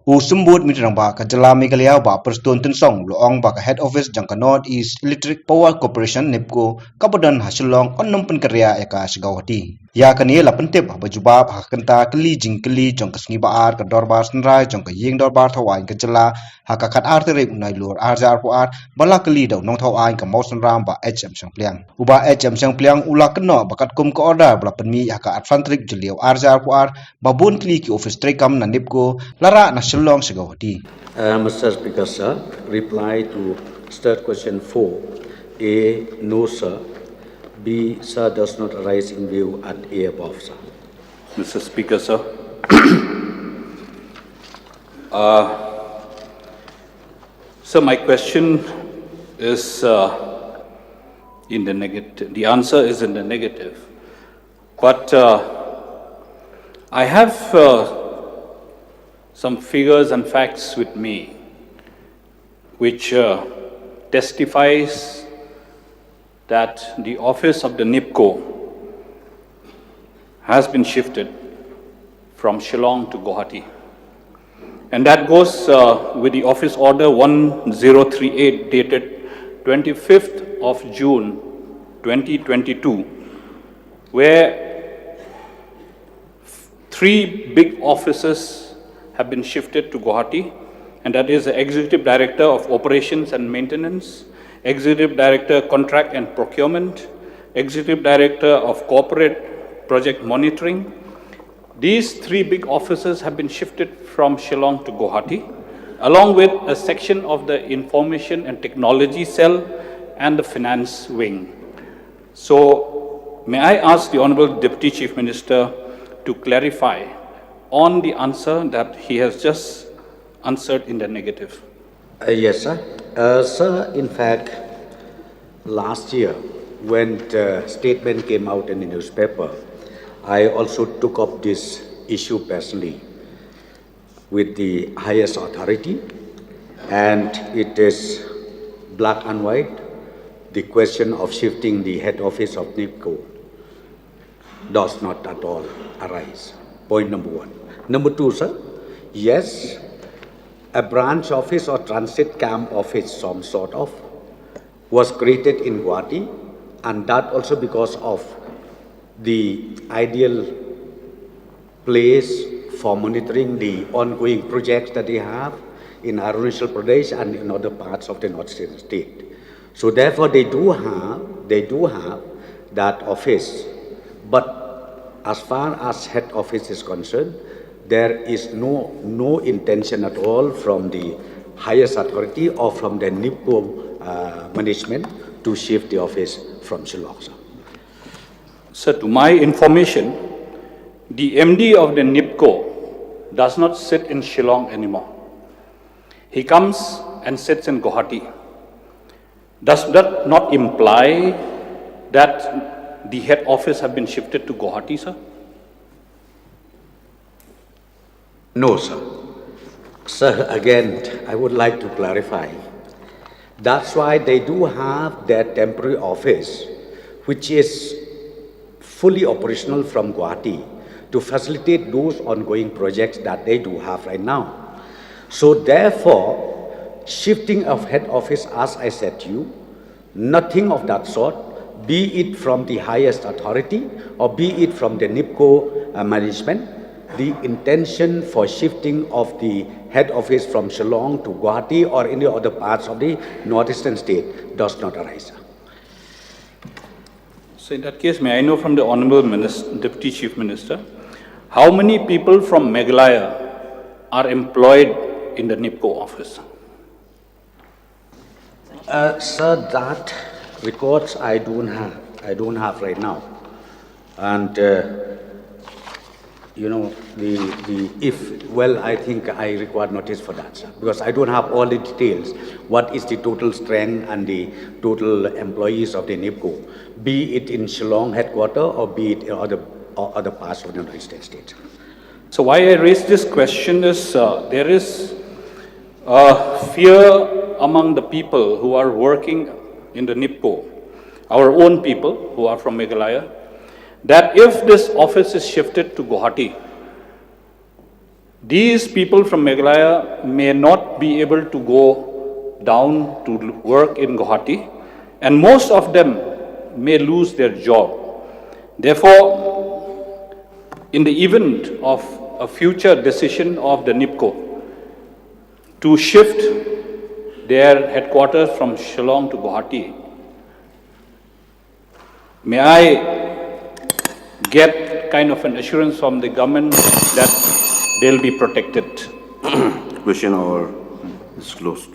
Usembut mitrangba ka jala Meghalaya ba Prestone Tynsong loong ba ka head office jang ka North East Electric Power Corporation NEEPCO kapadan ha Shillong onnom pynkynriah ka Guwahati. Ya ka ni la pentip ba jubab ha kenta keli jing keli jong ka sngi baar ka dorbar senrai jong ka ying dorbar thawai ka jala ha ka khat ar terip nai lur arjar pu ar bala keli daw nong thawai ka mausan ram ba HM sang pliang. Uba HM sang pliang ula keno bakat kum ka order bala penmi ha ka advantrik jeliau arjar pu ar babun keli ki office trekam na NEEPCO lara na Shillong Guwahati. Mr. Speaker, sir, reply to third question 4. A, no, sir. B, sir, does not arise in view at A above, sir. Mr. Speaker, sir. Sir, my question is in the negative. The answer is in the negative. But I have some figures and facts with me which testifies that the office of the NEEPCO has been shifted from Shillong to Guwahati. And that goes with the office order 1038 dated 25th of June 2022, where 3 big offices have been shifted to Guwahati, and that is the Executive Director of Operations and Maintenance, Executive Director Contract and Procurement, Executive Director of Corporate Project Monitoring. These 3 big offices have been shifted from Shillong to Guwahati, along with a section of the Information and Technology Cell and the Finance Wing. So, may I ask the Honorable Deputy Chief Minister to clarify on the answer that he has just answered in the negative? Yes, sir. Sir, in fact, last year, when the statement came out in the newspaper, I also took up this issue personally with the highest authority, and it is black and white. The question of shifting the head office of NEEPCO does not at all arise. Point number 1. Number 2, sir, yes, a branch office or transit camp office, some sort of, was created in Guwahati, and that also because of the ideal place for monitoring the ongoing projects that they have in Arunachal Pradesh and in other parts of the northeastern state. So therefore, they do have that office, but as far as head office is concerned, there is no intention at all from the highest authority or from the NEEPCO management to shift the office from Shillong, sir. Sir, to my information, the MD of the NEEPCO does not sit in Shillong anymore. He comes and sits in Guwahati. Does that not imply that the head office have been shifted to Guwahati, sir? No, sir. Sir, again, I would like to clarify. That's why they do have their temporary office, which is fully operational from Guwahati to facilitate those ongoing projects that they do have right now. So therefore, shifting of head office, as I said to you, nothing of that sort, be it from the highest authority or be it from the NEEPCO management. The intention for shifting of the head office from Shillong to Guwahati or any other parts of the northeastern state does not arise. So in that case, may I know from the Honorable Deputy Chief Minister, how many people from Meghalaya are employed in the NEEPCO office? Sir, that records I don't have right now. And you know, I think I require notice for that, sir, because I don't have all the details. What is the total strength and the total employees of the NEEPCO, be it in Shillong headquarters or be it in other parts of the northeastern states. So why I raise this question is there is fear among the people who are working in the NEEPCO, our own people who are from Meghalaya, that if this office is shifted to Guwahati, These people from Meghalaya may not be able to go down to work in Guwahati, and most of them may lose their job. Therefore, in the event of a future decision of the NEEPCO to shift their headquarters from Shillong to Guwahati, may I get kind of an assurance from the government that they'll be protected? Question hour is closed.